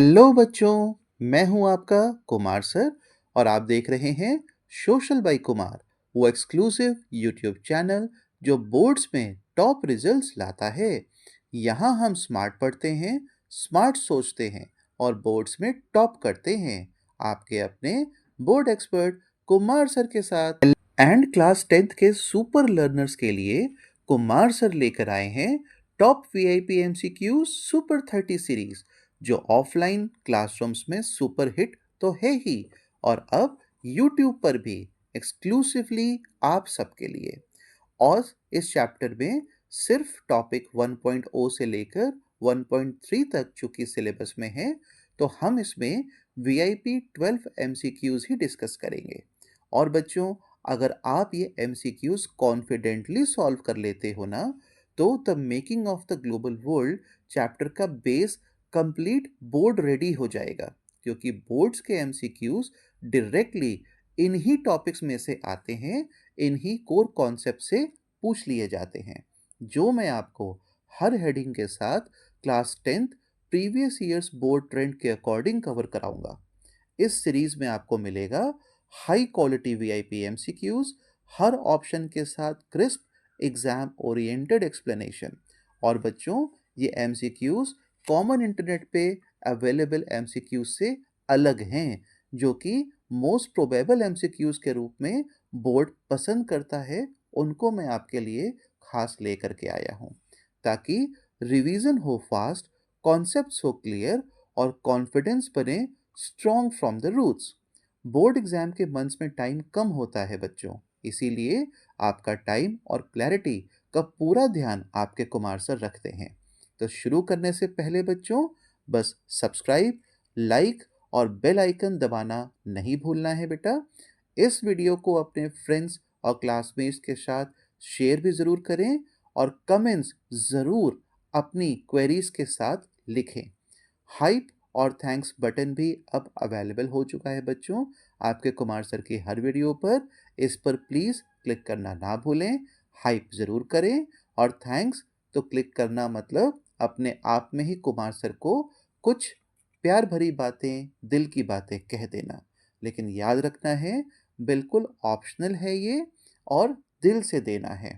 Hello बच्चों, मैं हूं आपका कुमार सर और आप देख रहे हैं सोशल बाय कुमार, वो एक्सक्लूसिव यूट्यूब चैनल जो बोर्ड्स में टॉप रिजल्ट्स लाता है। यहाँ हम स्मार्ट पढ़ते हैं, स्मार्ट सोचते हैं और बोर्ड्स में टॉप करते हैं। आपके अपने बोर्ड एक्सपर्ट कुमार सर के साथ एंड क्लास 10th के सुपर लर्नर्स के लिए कुमार सर लेकर आए हैं top VIP MCQ super 30 series, जो ऑफलाइन क्लासरूम्स में सुपर हिट तो है ही और अब यूट्यूब पर भी एक्सक्लूसिवली आप सबके लिए। और इस चैप्टर में सिर्फ टॉपिक 1.0 से लेकर 1.3 तक चूंकि सिलेबस में है, तो हम इसमें वीआईपी 12 एमसीक्यूज ही डिस्कस करेंगे। और बच्चों, अगर आप ये एमसीक्यूज कॉन्फिडेंटली सॉल्व कर लेते हो ना, तो the making of the global world chapter का बेस कंप्लीट बोर्ड रेडी हो जाएगा, क्योंकि बोर्ड्स के एमसीक्यूज डायरेक्टली इन्हीं टॉपिक्स में से आते हैं, इन्हीं कोर कॉन्सेप्ट से पूछ लिए जाते हैं, जो मैं आपको हर हेडिंग के साथ class 10th previous years board trend के अकॉर्डिंग कवर कराऊंगा। इस सीरीज में आपको मिलेगा हाई क्वालिटी वीआईपी एमसीक्यूज, हर ऑप्शन के साथ क्रिस्प एग्जाम ओरिएंटेड एक्सप्लेनेशन। और बच्चों, ये एमसीक्यूज कॉमन इंटरनेट पे अवेलेबल एमसीक्यूज से अलग हैं, जो कि मोस्ट प्रोबेबल एमसीक्यूज के रूप में बोर्ड पसंद करता है। उनको मैं आपके लिए खास लेकर के आया हूँ, ताकि रिवीजन हो फास्ट, कॉन्सेप्ट्स हो क्लियर और कॉन्फिडेंस बने strong from the roots. Board exam के मंथ्स में टाइम कम होता है बच्चों, इसीलिए आपका टाइम और क्लैरिटी का पूरा ध्यान आपके कुमार सर रखते हैं। तो शुरू करने से पहले बच्चों, बस सब्सक्राइब, लाइक और बेल आइकन दबाना नहीं भूलना है बेटा। इस वीडियो को अपने फ्रेंड्स और क्लासमेट्स के साथ शेयर भी ज़रूर करें और कमेंट्स ज़रूर अपनी क्वेरीज के साथ लिखें। हाइप और थैंक्स बटन भी अब अवेलेबल हो चुका है बच्चों आपके कुमार सर की हर वीडियो पर। इस पर प्लीज़ क्लिक करना ना भूलें। हाइप ज़रूर करें और थैंक्स तो क्लिक करना मतलब अपने आप में ही कुमार सर को कुछ प्यार भरी बातें, दिल की बातें कह देना। लेकिन याद रखना है, बिल्कुल ऑप्शनल है ये और दिल से देना है।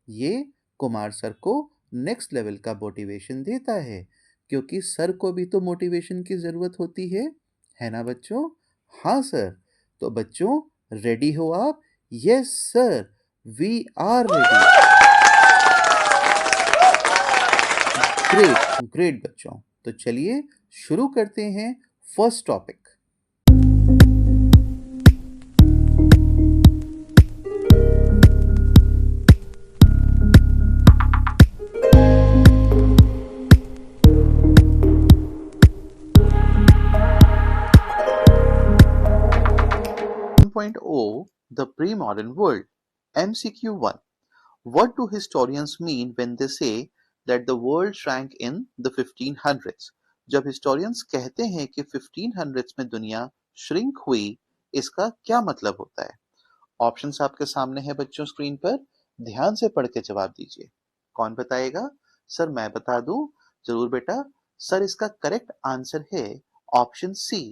ये कुमार सर को नेक्स्ट लेवल का मोटिवेशन देता है, क्योंकि सर को भी तो मोटिवेशन की ज़रूरत होती है ना बच्चों? हाँ सर। तो बच्चों, रेडी हो आप? Yes sir, we are ready. Great great बच्चों, तो चलिए शुरू करते हैं first topic. The pre-modern world. MCQ 1. What do historians mean when they say that the world shrank in the 1500s? जब historians कहते हैं कि 1500s में दुनिया shrink हुई, इसका क्या मतलब होता है? ऑप्शंस आपके सामने है बच्चों स्क्रीन पर, ध्यान से पढ़ के जवाब दीजिए। कौन बताएगा? सर मैं बता दूं? जरूर बेटा। सर, इसका करेक्ट आंसर है option C,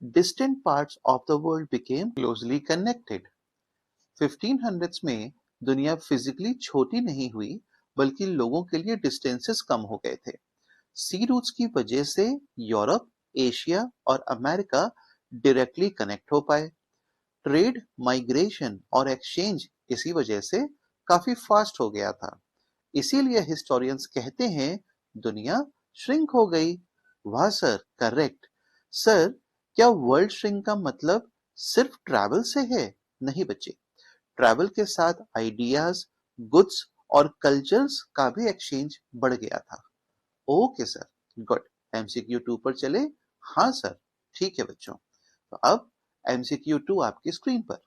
distant parts of the world became closely connected. 1500s में दुनिया फिजिकली छोटी नहीं हुई, बल्कि लोगों के लिए डिस्टेंसेस कम हो गए थे। सी रूट्स की वजह से यूरोप, एशिया और अमेरिका डायरेक्टली कनेक्ट हो पाए। ट्रेड, माइग्रेशन और एक्सचेंज इसी वजह से काफी फास्ट हो गया था। इसीलिए हिस्टोरियंस कहते हैं दुनिया श्रिंक हो गई। वाह सर, करेक्ट। सर, क्या वर्ल्ड श्रिंक का मतलब सिर्फ ट्रैवल से है? नहीं बच्चे, ट्रैवल के साथ आइडियाज, गुड्स और कल्चर्स का भी एक्सचेंज बढ़ गया था। Okay sir, good. एमसीक्यू 2 पर चले। हाँ सर, ठीक है बच्चों। तो अब एमसीक्यू 2 आपकी स्क्रीन पर।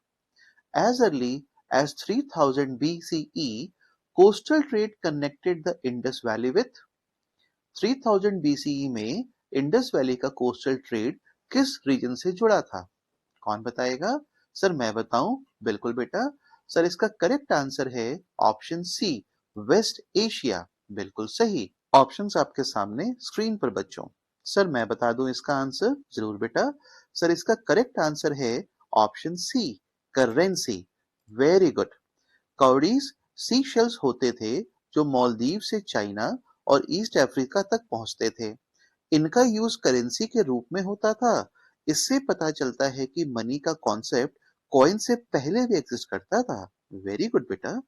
As early as 3000 BCE, coastal trade connected the Indus Valley with 3000 BCE में इंडस वैली का कोस्टल ट्रेड किस रीजन से जुड़ा था? कौन बताएगा? सर मैं बताऊं? बिल्कुल बेटा। सर, इसका करेक्ट आंसर है ऑप्शन सी, वेस्ट एशिया। बिल्कुल सही। ऑप्शंस आपके सामने स्क्रीन पर बच्चों। सर मैं बता दूं इसका आंसर? जरूर बेटा। सर इसका करेक्ट आंसर है option C, currency. Very good. Cowries sea shells होते थे जो मालदीव से चाइना और ईस्ट अफ्रीका तक पहुंचते थे। इनका यूज करेंसी के रूप में होता था। इससे पता चलता है कि मनी का कॉन्सेप्ट कॉइन से पहले भी एग्जिस्ट करता था। वेरी गुड बेटा।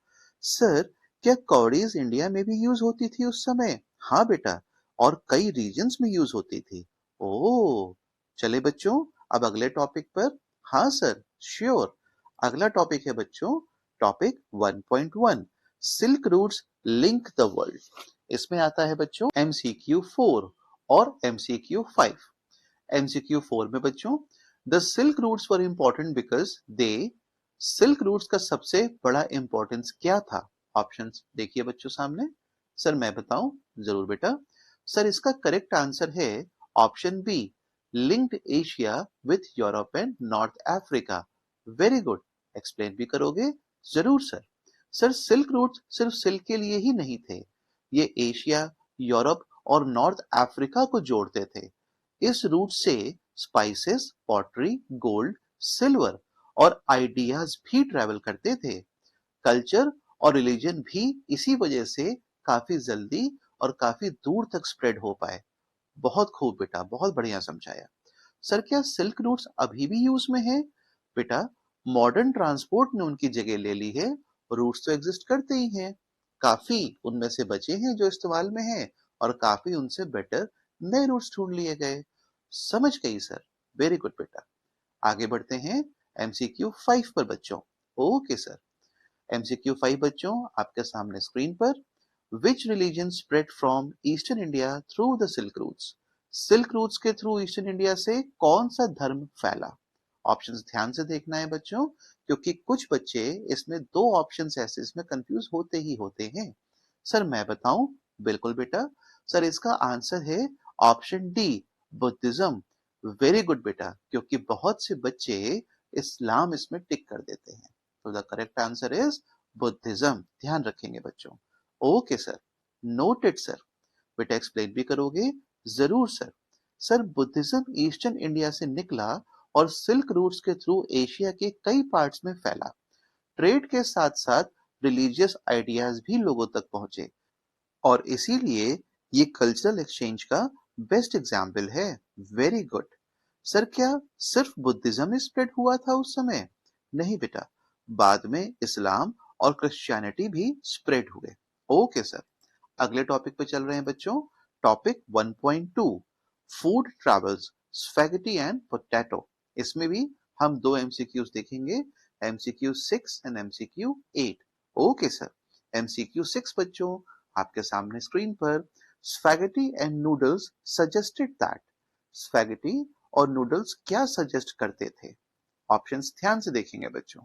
सर क्या कॉडीज इंडिया में भी यूज होती थी उस समय? हाँ बेटा, और कई रीजन्स में यूज होती थी। ओह, चले बच्चों अब अगले टॉपिक पर। हाँ सर, श्योर। अगला टॉपिक है बच्चों, topic 1.1, silk routes link the world. इसमें आता है बच्चों एमसीक्यू 4 और एमसीक्यू 5। एमसीक्यू 4 में बच्चों, the silk routes were important because they, silk routes का सबसे बड़ा इंपॉर्टेंस क्या था? ऑप्शंस देखिए बच्चों सामने। सर मैं बताऊं? जरूर बेटा। सर इसका करेक्ट आंसर है option B, linked Asia with Europe and north Africa. Very good. Explain भी करोगे? जरूर सर। सर सिल्क रूट सिर्फ सिल्क के लिए ही नहीं थे, ये एशिया, यूरोप और नॉर्थ अफ्रीका को जोड़ते थे। इस रूट से स्पाइसेस, पॉटरी, गोल्ड, सिल्वर और आइडियाज भी ट्रेवल करते थे। कल्चर और रिलीजन भी इसी वजह से काफी जल्दी और काफी दूर तक स्प्रेड हो पाए। बहुत खूब बेटा, बहुत बढ़िया समझाया। सर क्या सिल्क रूट्स अभी भी यूज में है? बेटा, मॉडर्न ट्रांसपोर्ट ने उनकी जगह ले ली है। रूट्स तो एग्जिस्ट करते ही हैं, काफी उनमें से बचे हैं जो इस्तेमाल में हैं, और काफी उनसे बेटर नए रूट्स ढूंढ लिए गए। समझ गई सर। वेरी गुड बेटा। आगे बढ़ते हैं एमसीक्यू 5 पर बच्चों। Okay sir. एमसीक्यू 5 बच्चों आपके सामने स्क्रीन पर। Which religion spread from eastern India through the silk routes? Silk routes के थ्रू ईस्टर्न इंडिया से कौन सा धर्म फैला? ऑप्शंस ध्यान से देखना है बच्चों, क्योंकि कुछ बच्चे इसमें दो ऑप्शंस ऐसे इसमें कंफ्यूज होते ही होते हैं। सर मैं बताऊं? बिल्कुल बेटा। सर इसका आंसर है option D, Buddhism. Very good बेटा, क्योंकि बहुत से बच्चे इस्लाम इसमें टिक कर देते हैं। तो the correct answer is Buddhism. ध्यान रखेंगे बच्चों। Okay sir, noted sir. बेटा एक्सप्लेन भी करोगे? जरूर sir. Sir Buddhism eastern India से निकला और सिल्क रूट्स के थ्रू एशिया के कई पार्ट्स में फैला। ट्रेड के साथ साथ रिलीजियस आइडियाज भी लोगों तक पहुंचे, और इसीलिए ये कल्चरल एक्सचेंज का बेस्ट एग्जाम्पल है। Very good. सर क्या सिर्फ बुद्धिज्म ही स्प्रेड हुआ था उस समय? नहीं बेटा, बाद में इस्लाम और क्रिश्चियनिटी भी स्प्रेड हुए। Okay sir. अगले टॉपिक पे चल रहे हैं बच्चों, topic 1.2, food travels, spaghetti and potato. इसमें भी हम दो एमसीक्यूज देखेंगे, MCQ 6 and MCQ 8। Okay sir. MCQ 6 बच्चों आपके सामने स्क्रीन पर। Spaghetti and noodles suggested that. Spaghetti और नूडल्स क्या सजेस्ट करते थे? ऑप्शंस ध्यान से देखेंगे बच्चों।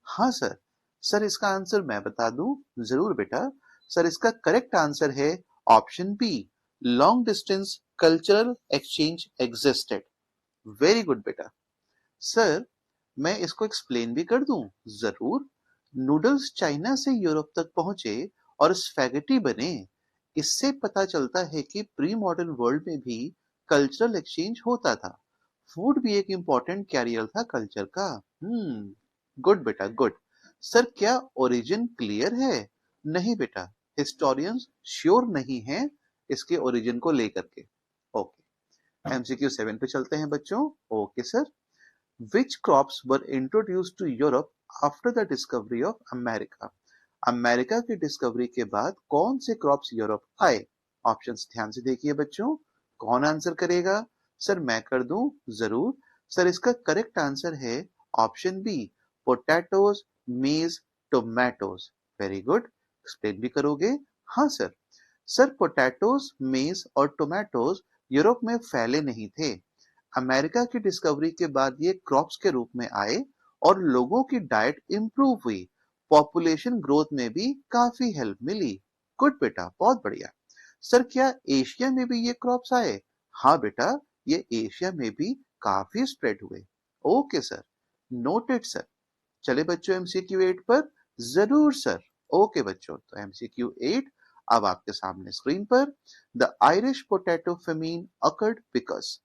हाँ सर। सर इसका आंसर मैं बता दूं? जरूर बेटा। सर इसका करेक्ट आंसर है option B, long distance cultural exchange existed. Very good बेटा। सर मैं इसको एक्सप्लेन भी कर दूं? जरूर। नूडल्स चाइना से यूरोप तक पहुंचे और स्पैगेटी बने। इससे पता चलता है कि प्री मॉडर्न वर्ल्ड में भी कल्चरल एक्सचेंज होता था। फूड भी एक इंपॉर्टेंट कैरियर था कल्चर का। गुड बेटा, गुड। सर क्या ओरिजिन क्लियर है? नहीं बेटा, हिस्टोरियंस श्योर नहीं है इसके ओरिजिन को लेकर के। ओके, एमसीक्यू 7 पे चलते हैं बच्चों। Okay sir. Which crops were introduced to Europe after the discovery of America? America की डिस्कवरी के बाद कौन से क्रॉप्स यूरोप आए? ऑप्शंस ध्यान से देखिए बच्चों। कौन आंसर करेगा? सर मैं कर दूं? जरूर। सर इसका करेक्ट आंसर है ऑप्शन बी, पोटैटोज, मेज, टोमेटोज। Very good. एक्सप्लेन भी करोगे? हाँ सर। सर पोटैटोज, मेज और टोमेटोज यूरोप में फैले नहीं थे। अमेरिका की डिस्कवरी के बाद ये क्रॉप्स के रूप में आए और लोगों की डाइट इंप्रूव हुई। पॉपुलेशन ग्रोथ में भी काफी हेल्प मिली। गुड बेटा, बहुत बढ़िया। सर क्या एशिया में भी ये क्रॉप्स आए? हाँ बेटा, ये एशिया में भी काफी स्प्रेड हुए। Okay sir, noted sir. चले बच्चों एमसीक्यू 8 पर। जरूर सर। ओके बच्चों, तो एमसीक्यू 8 अब आपके सामने स्क्रीन पर the Irish potato famine occurred because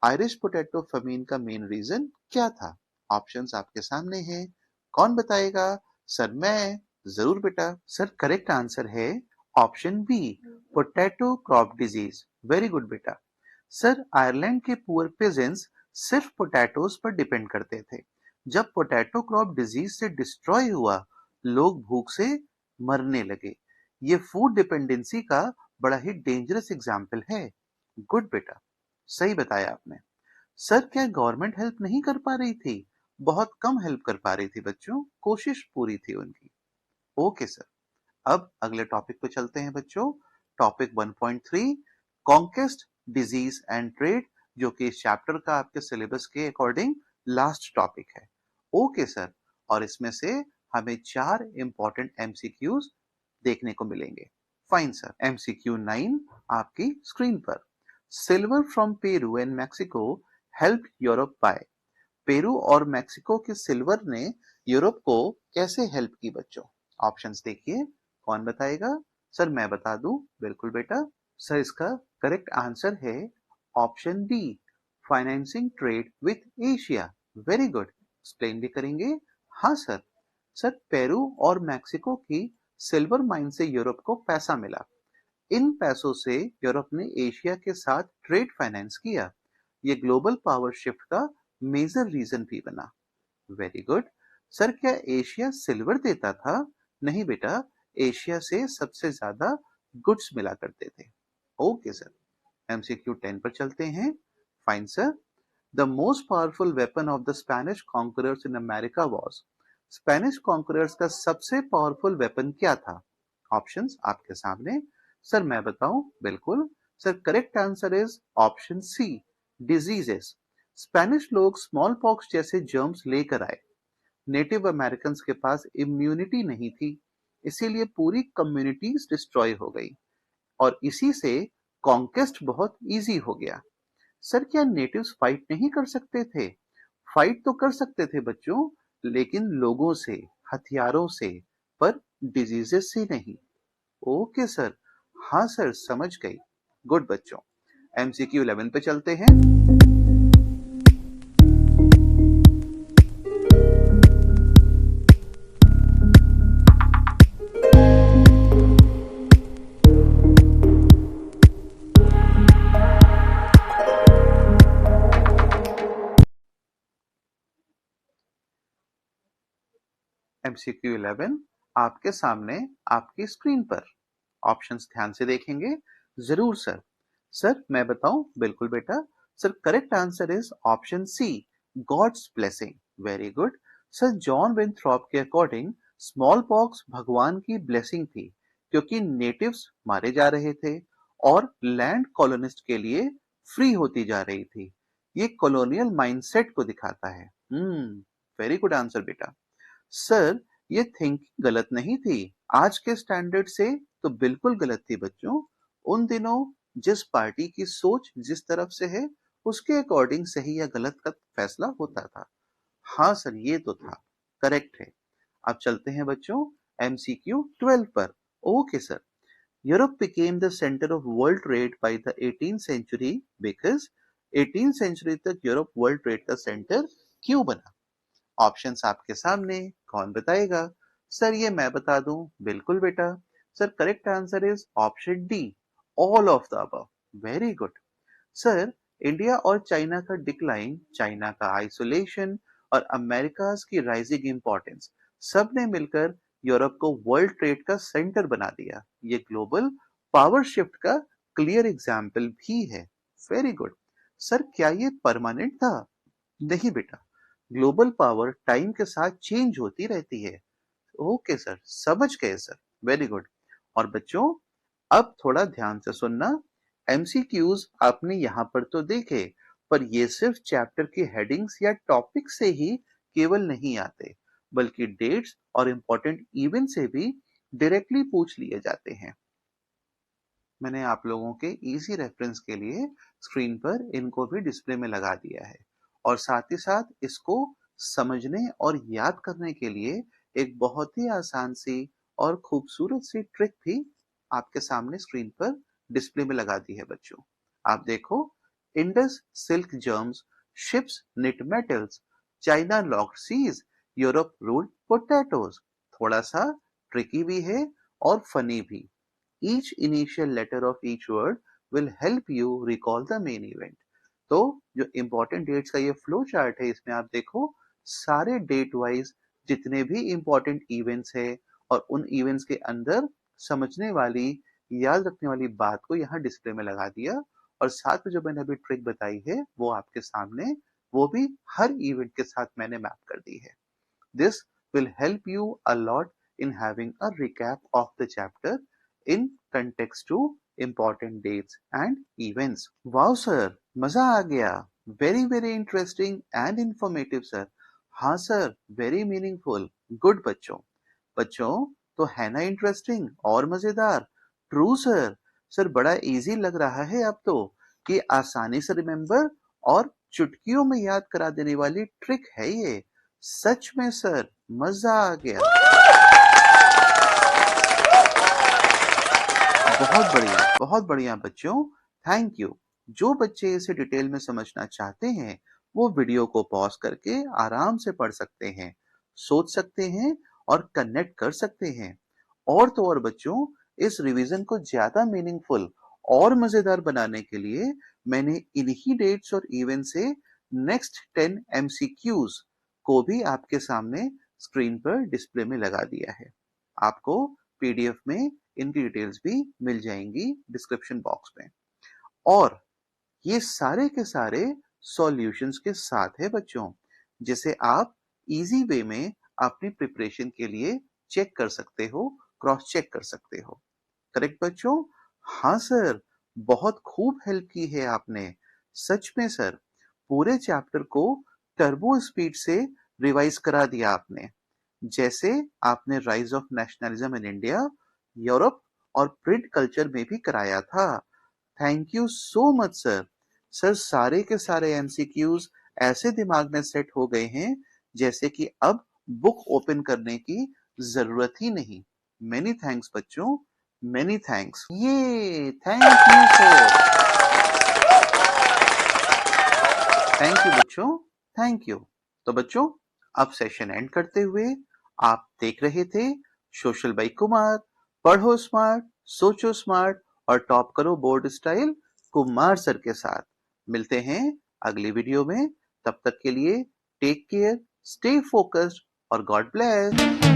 Irish potato famine का मेन रीजन क्या था? ऑप्शंस आपके सामने हैं। कौन बताएगा? सर मैं। जरूर बेटा। सर करेक्ट आंसर है option B, potato crop disease. Very good बेटा। सर आयरलैंड के पुअर पेजेंट्स सिर्फ पोटैटोज पर डिपेंड करते थे। जब पोटैटो क्रॉप डिजीज से डिस्ट्रॉय हुआ, लोग भूख से मरने लगे। ये फूड डिपेंडेंसी का बड़ा ही डेंजरस एग्जाम्पल है। गुड बेटा, सही बताया आपने। सर क्या गवर्नमेंट हेल्प नहीं कर पा रही थी? बहुत कम हेल्प कर पा रही थी बच्चों, कोशिश पूरी थी उनकी। Okay sir. अब अगले टॉपिक पे चलते हैं बच्चों। Topic 1.3 conquest disease and trade, जो कि इस चैप्टर का आपके सिलेबस के अकॉर्डिंग लास्ट टॉपिक है। Okay sir. और इसमें से हमें 4 इंपॉर्टेंट एमसीक्यूज देखने को मिलेंगे। Fine sir. एमसीक्यू 9 आपकी स्क्रीन पर। Silver from Peru and Mexico help Europe buy. Peru और मैक्सिको के सिल्वर ने यूरोप को कैसे हेल्प की बच्चों? ऑप्शंस देखिए। कौन बताएगा? सर मैं बता दूं। बिल्कुल बेटा। सर इसका करेक्ट आंसर है option B, financing trade with Asia. Very good. Explain भी करेंगे? हाँ सर। सर पेरू और मैक्सिको की सिल्वर माइन से यूरोप को पैसा मिला। इन पैसों से यूरोप ने एशिया के साथ ट्रेड फाइनेंस किया। ये ग्लोबल पावर शिफ्ट का मेजर रीजन भी बना। Very good. सर क्या एशिया सिल्वर देता था? नहीं बेटा, एशिया से सबसे ज्यादा गुड्स मिला करते थे। Okay sir. एमसीक्यू 10 पर चलते हैं। Fine sir. The most powerful weapon of the Spanish conquerors in America was. Spanish conquerors का सबसे पावरफुल वेपन क्या था? ऑप्शंस आपके सामने। सर मैं बताऊं? बिल्कुल। Sir correct answer is option C, diseases. Spanish लोग स्मॉल पॉक्स जैसे जर्म्स लेकर आए। नेटिव अमेरिकन के पास इम्यूनिटी नहीं थी, इसीलिए पूरी कम्युनिटीज डिस्ट्रॉय हो गई और इसी से कॉन्केस्ट बहुत इजी हो गया। सर क्या नेटिव्स फाइट नहीं कर सकते थे? फाइट तो कर सकते थे बच्चों, लेकिन लोगों से, हथियारों से, पर डिजीजेस से नहीं। Okay sir. हाँ सर, समझ गई। गुड बच्चों। एमसीक्यू 11 पे चलते हैं। एमसीक्यू 11 आपके सामने आपकी स्क्रीन पर। ऑप्शंस ध्यान से देखेंगे? जरूर सर। सर मैं बताऊं? बिल्कुल बेटा। Sir correct answer is option C, God's blessing. Very good. Sir John Winthrop के अकॉर्डिंग स्मॉल पॉक्स भगवान की ब्लेसिंग थी, क्योंकि नेटिव्स मारे जा रहे थे और लैंड कॉलोनिस्ट के लिए फ्री होती जा रही थी। ये कॉलोनियल माइंडसेट को दिखाता है। वेरी गुड आंसर बेटा। सर ये थिंकिंग गलत नहीं थी, आज के स्टैंडर्ड से तो बिल्कुल गलत थी बच्चों। उन दिनों जिस पार्टी की सोच जिस तरफ से है, उसके अकॉर्डिंग सही या गलत का फैसला होता था। हाँ सर, ये तो था। करेक्ट है। अब चलते हैं बच्चों एमसीक्यू 12 पर। Okay sir. Europe became the center of world trade by the 18th century because 18th century तक यूरोप वर्ल्ड ट्रेड का सेंटर क्यों बना? ऑप्शंस आपके सामने। कौन बताएगा? सर ये मैं बता दूं। बिल्कुल बेटा। Sir correct answer is option D, all of the above. Very good. Sir India और चाइना का डिक्लाइन, चाइना का आइसोलेशन और अमेरिका की राइजिंग इंपॉर्टेंस, सब ने मिलकर यूरोप को वर्ल्ड ट्रेड का सेंटर बना दिया। ये ग्लोबल पावर शिफ्ट का क्लियर एग्जाम्पल भी है। Very good. सर क्या ये परमानेंट था? नहीं बेटा, ग्लोबल पावर टाइम के साथ चेंज होती रहती है। ओके सर, समझ गए सर। Very good. और बच्चों अब थोड़ा ध्यान से सुनना। एमसीक्यूज आपने यहाँ पर तो देखे, पर ये सिर्फ चैप्टर की हेडिंग्स या टॉपिक से ही केवल नहीं आते, बल्कि डेट्स और इंपॉर्टेंट इवेंट से भी डायरेक्टली पूछ लिए जाते हैं। मैंने आप लोगों के इजी रेफरेंस के लिए स्क्रीन पर इनको भी डिस्प्ले में लगा दिया है, और साथ ही साथ इसको समझने और याद करने के लिए एक बहुत ही आसान सी और खूबसूरत सी ट्रिक भी आपके सामने स्क्रीन पर डिस्प्ले में लगा दी है बच्चों। आप देखो, Indus silk gems, ships knit metals, China locked seas, Europe ruled potatoes. थोड़ा सा ट्रिकी भी है और फनी भी। Each initial letter of each word will help you recall the main event. तो जो इम्पोर्टेंट डेट्स का ये फ्लो चार्ट है, इसमें आप देखो सारे डेट वाइज जितने भी इम्पोर्टेंट इवेंट्स है और उन इवेंट्स के अंदर समझने वाली, याद रखने वाली बात को यहाँ डिस्प्ले में लगा दिया। और साथ में जो मैंने अभी ट्रिक बताई है वो आपके सामने, वो भी हर इवेंट के साथ मैंने मैप कर दी है। This will help you a lot in having a recap of the chapter in context to important dates and events. Wow sir, मजा आ गया। Very interesting and informative sir. हाँ सर, very meaningful. Good बच्चों। बच्चों, तो है ना interesting और मजेदार? True sir. सर बड़ा इजी लग रहा है अब तो, कि आसानी से रिमेम्बर और चुटकियों में याद करा देने वाली ट्रिक है ये। सच में सर, मजा आ गया। बहुत बढ़िया बच्चों, थैंक यू। जो बच्चे इसे डिटेल में समझना चाहते हैं वो वीडियो को पॉज करके आराम से पढ़ सकते हैं, सोच सकते हैं और कनेक्ट कर सकते हैं। और तो और बच्चों, इस रिवीजन को ज्यादा मीनिंगफुल और मजेदार बनाने के लिए मैंने इन्हीं डेट्स और इवेंट से नेक्स्ट 10 MCQs को भी आपके सामने स्क्रीन पर डिस्प्ले में लगा दिया है। आपको PDF में इनकी डिटेल्स भी मिल जाएंगी डिस्क्रिप्शन बॉक्स में। और ये सारे के सारे सॉल्यूशंस के साथ है बच्चों, जिसे आप इजी वे में अपनी प्रिपरेशन के लिए चेक कर सकते हो, क्रॉस चेक कर सकते हो। करेक्ट बच्चों? हाँ सर, बहुत खूब हेल्प की है आपने। सच में सर, पूरे चैप्टर को टर्बो स्पीड से रिवाइज करा दिया आपने, जैसे आपने rise of nationalism in India, Europe और प्रिंट कल्चर में भी कराया था। Thank you so much sir. Sir सारे के सारे एमसीक्यूज ऐसे दिमाग में सेट हो गए हैं जैसे कि अब बुक ओपन करने की जरूरत ही नहीं। मेनी थैंक्स बच्चों, मेनी थैंक्स। ये thank you sir. Thank you बच्चों, थैंक यू। तो बच्चों, अब सेशन एंड करते हुए आप देख रहे थे सोशल बाई कुमार, पढ़ो स्मार्ट, सोचो स्मार्ट और टॉप करो बोर्ड स्टाइल कुमार सर के साथ। मिलते हैं अगली वीडियो में। तब तक के लिए टेक केयर, स्टे फोकस्ड और गॉड ब्लेस।